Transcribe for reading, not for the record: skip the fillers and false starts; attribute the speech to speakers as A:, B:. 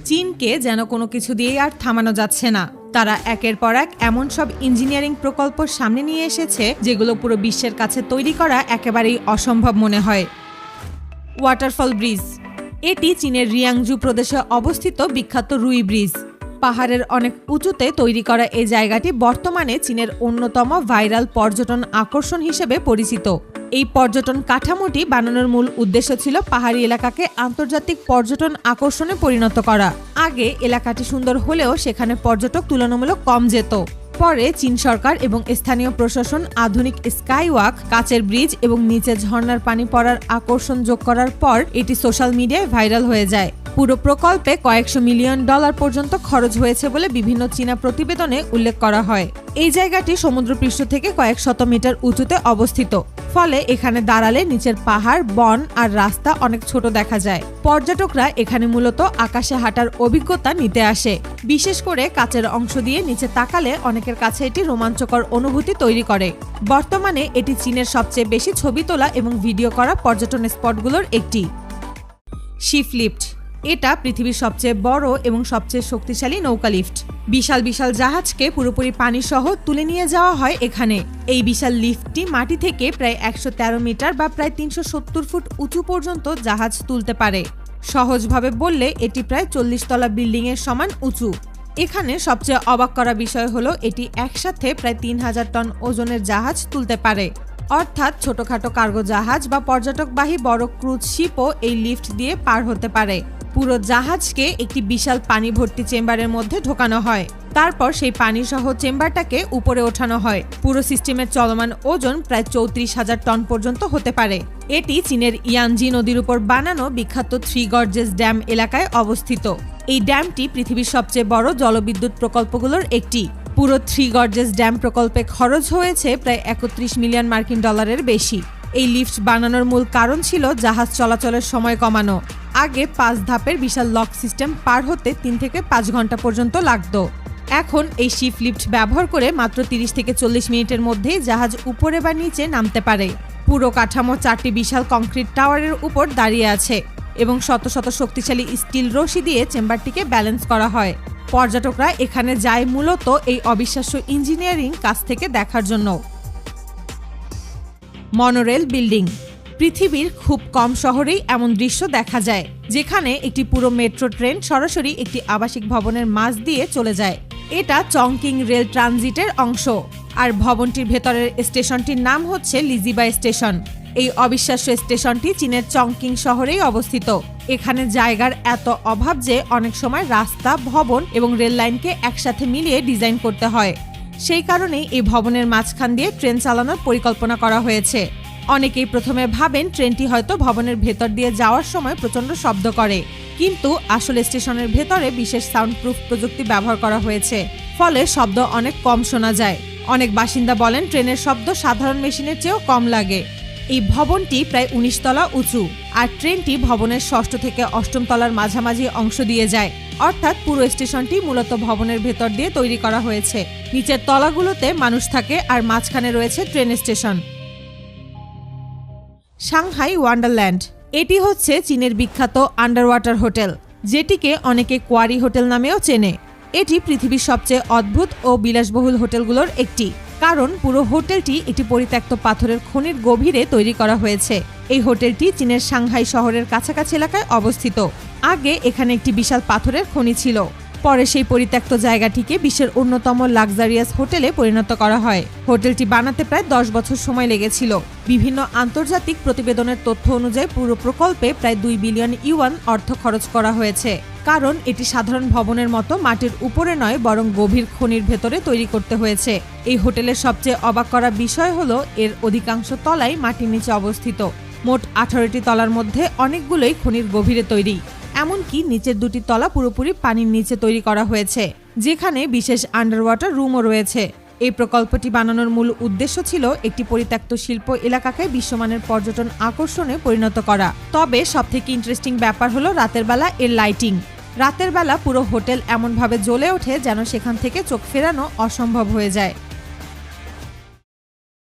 A: চীনকে যেন কোনো কিছু দিয়েই আর থামানো যাচ্ছে না। তারা একের পর এক এমন সব ইঞ্জিনিয়ারিং প্রকল্প সামনে নিয়ে এসেছে যেগুলো পুরো বিশ্বের কাছে তৈরি করা একেবারেই অসম্ভব মনে হয়। ওয়াটারফল ব্রিজ, এটি চীনের রিয়াংজু প্রদেশে অবস্থিত বিখ্যাত রুই ব্রিজ। পাহাড়ের অনেক উঁচুতে তৈরি করা এই জায়গাটি বর্তমানে চীনের অন্যতম ভাইরাল পর্যটন আকর্ষণ হিসেবে পরিচিত। এই পর্যটন কাঠামোটি বানানোর মূল উদ্দেশ্য ছিল পাহাড়ি এলাকাকে আন্তর্জাতিক পর্যটন আকর্ষণে পরিণত করা। আগে এলাকাটি সুন্দর হলেও সেখানে পর্যটক তুলনামূলক কম যেত। পরে চীন সরকার এবং স্থানীয় প্রশাসন আধুনিক স্কাইওয়াক, কাচের ব্রিজ এবং নিচে ঝর্ণার পানি পড়ার আকর্ষণ যোগ করার পর এটি সোশ্যাল মিডিয়ায় ভাইরাল হয়ে যায়। পুরো প্রকল্পে কয়েকশো মিলিয়ন ডলার পর্যন্ত খরচ হয়েছে বলে বিভিন্ন চীনা প্রতিবেদনে উল্লেখ করা হয়। এই জায়গাটি সমুদ্রপৃষ্ঠ থেকে কয়েক শত মিটার উঁচুতে অবস্থিত, ফলে এখানে দাঁড়ালে নিচের পাহাড়, বন আর রাস্তা অনেক ছোট দেখা যায়। পর্যটকরা এখানে মূলত আকাশে হাঁটার অভিজ্ঞতা নিতে আসে। বিশেষ করে কাচের অংশ দিয়ে নিচে তাকালে অনেকের কাছে এটি রোমাঞ্চকর অনুভূতি তৈরি করে। বর্তমানে এটি চীনের সবচেয়ে বেশি ছবি তোলা এবং ভিডিও করা পর্যটন স্পটগুলোর একটি। শিপ লিফট, এটা পৃথিবীর সবচেয়ে বড় এবং সবচেয়ে শক্তিশালী নৌকা লিফট। বিশাল বিশাল জাহাজকে পুরোপুরি পানি সহ তুলে নিয়ে যাওয়া হয় এখানে। এই বিশাল লিফটটি মাটি থেকে প্রায় 113 মিটার বা প্রায় 370 ফুট উঁচু পর্যন্ত জাহাজ তুলতে পারে। সহজভাবে বললে এটি প্রায় 40 তলা বিল্ডিং এর সমান উঁচু। এখানে সবচেয়ে অবাক করা বিষয় হলো এটি একসাথে প্রায় 3000 টন ওজনের জাহাজ তুলতে পারে। অর্থাৎ ছোটখাটো কার্গো জাহাজ বা পর্যটকবাহী বড় ক্রুজ শিপও এই লিফট দিয়ে পার হতে পারে। পুরো জাহাজকে একটি বিশাল পানি ভর্তি চেম্বারের মধ্যে ঢোকানো হয়। তারপর সেই পানি সহ চেম্বারটাকে উপরে ওঠানো হয়। পুরো সিস্টেমের চলমান ওজন প্রায় 34,000 টন পর্যন্ত হতে পারে। এটি চীনের ইয়ানজি নদীর উপর বানানো বিখ্যাত থ্রি গর্জেস ড্যাম এলাকায় অবস্থিত। এই ড্যামটি পৃথিবীর সবচেয়ে বড় জলবিদ্যুৎ প্রকল্পগুলোর একটি। পুরো থ্রি গর্জেস ড্যাম প্রকল্পে খরচ হয়েছে প্রায় 31 মিলিয়ন মার্কিন ডলারের বেশি। এই লিফট বানানোর মূল কারণ ছিল জাহাজ চলাচলের সময় কমানো। আগে 5 ধাপের বিশাল লক সিস্টেম পার হতে 3 থেকে 5 ঘন্টা পর্যন্ত লাগতো। এখন এই শিপ লিফট ব্যবহার করে মাত্র 30 থেকে 40 মিনিটের মধ্যেই জাহাজ উপরে বা নিচে নামতে পারে। পুরো কাঠামো 4টি বিশাল কংক্রিট টাওয়ারের উপর দাঁড়িয়ে আছে এবং শত শত শক্তিশালী স্টিল রশি দিয়ে চেম্বারটিকে ব্যালেন্স করা হয়। পর্যটকরা এখানে যায় মূলত এই অবিশ্বাস্য ইঞ্জিনিয়ারিং কাজ থেকে দেখার জন্য। মনোরেল বিল্ডিং, পৃথিবীর খুব কম শহরেই এমন দৃশ্য দেখা যায় যেখানে একটি পুরো মেট্রো ট্রেন সরাসরি একটি আবাসিক ভবনের মাঝ দিয়ে চলে যায়। এটা চংকিং রেল ট্রানজিটের অংশ, আর ভবনটির ভেতরের স্টেশনটির নাম হচ্ছে লিজিবা স্টেশন। এই অবিশ্বাস্য স্টেশনটি চীনের চংকিং শহরেই অবস্থিত। এখানে জায়গার এত অভাব যে অনেক সময় রাস্তা, ভবন এবং রেল লাইনকে একসাথে মিলিয়ে ডিজাইন করতে হয়। সেই কারণেই এই ভবনের মাঝখান দিয়ে ট্রেন চালানোর পরিকল্পনা করা হয়েছে। অনেকেই প্রথমে ভাবেন ট্রেনটি হয়তো ভবনের ভেতর দিয়ে যাওয়ার সময় প্রচণ্ড শব্দ করে, কিন্তু আসলে স্টেশনের ভেতরে বিশেষ সাউন্ডপ্রুফ প্রযুক্তি ব্যবহার করা হয়েছে, ফলে শব্দ অনেক কম শোনা যায়। অনেক বাসিন্দা বলেন ট্রেনের শব্দ সাধারণ মেশিনের চেয়েও কম লাগে। এই ভবনটি প্রায় 19 তলা উঁচু, আর ট্রেনটি ভবনের 6ষ্ঠ থেকে 8ম তলার মাঝামাঝি অংশ দিয়ে যায়। অর্থাৎ পুরো স্টেশনটি মূলত ভবনের ভেতর দিয়ে তৈরি করা হয়েছে। নিচের তলাগুলোতে মানুষ থাকে আর মাঝখানে রয়েছে ট্রেন স্টেশন। সাংহাই ওয়ান্ডারল্যান্ড, এটি হচ্ছে চীনের বিখ্যাত আন্ডার ওয়াটার হোটেল, যেটিকে অনেকে কোয়ারি হোটেল নামেও চেনে। এটি পৃথিবীর সবচেয়ে অদ্ভুত ও বিলাসবহুল হোটেলগুলোর একটি, কারণ পুরো হোটেলটি একটি পরিত্যক্ত পাথরের খনির গভীরে তৈরি করা হয়েছে। এই হোটেলটি চীনের সাংহাই শহরের কাছাকাছি এলাকায় অবস্থিত। আগে এখানে একটি বিশাল পাথরের খনি ছিল। পরে সেই পরিত্যক্ত জায়গাটিকে বিশ্বের অন্যতম লাক্সারিয়াস হোটেলে পরিণত করা হয়। হোটেলটি বানাতে প্রায় 10 বছর সময় লেগেছিল। বিভিন্ন আন্তর্জাতিক প্রতিবেদনের তথ্য অনুযায়ী পুরো প্রকল্পে প্রায় 2 বিলিয়ন ইউয়ান অর্থ খরচ করা হয়েছে, কারণ এটি সাধারণ ভবনের মতো মাটির উপরে নয়, বরং গভীর খনির ভেতরে তৈরি করতে হয়েছে। এই হোটেলের সবচেয়ে অবাক করা বিষয় হলো এর অধিকাংশ তলাই মাটির নিচে অবস্থিত। মোট 18টি তলার মধ্যে অনেকগুলোই খনির গভীরে তৈরি। এমনকি নিচের 2টি তলা পুরোপুরি পানির নিচে তৈরি করা হয়েছে, যেখানে বিশেষ আন্ডার ওয়াটার রুমও রয়েছে। এই প্রকল্পটি বানানোর মূল উদ্দেশ্য ছিল একটি পরিত্যক্ত শিল্প এলাকাকে বিশ্বমানের পর্যটন আকর্ষণে পরিণত করা। তবে সবথেকে ইন্টারেস্টিং ব্যাপার হলো রাতের বেলা এর লাইটিং। রাতের বেলা পুরো হোটেল এমনভাবে জ্বলে ওঠে যেন সেখান থেকে চোখ ফেরানো অসম্ভব হয়ে যায়।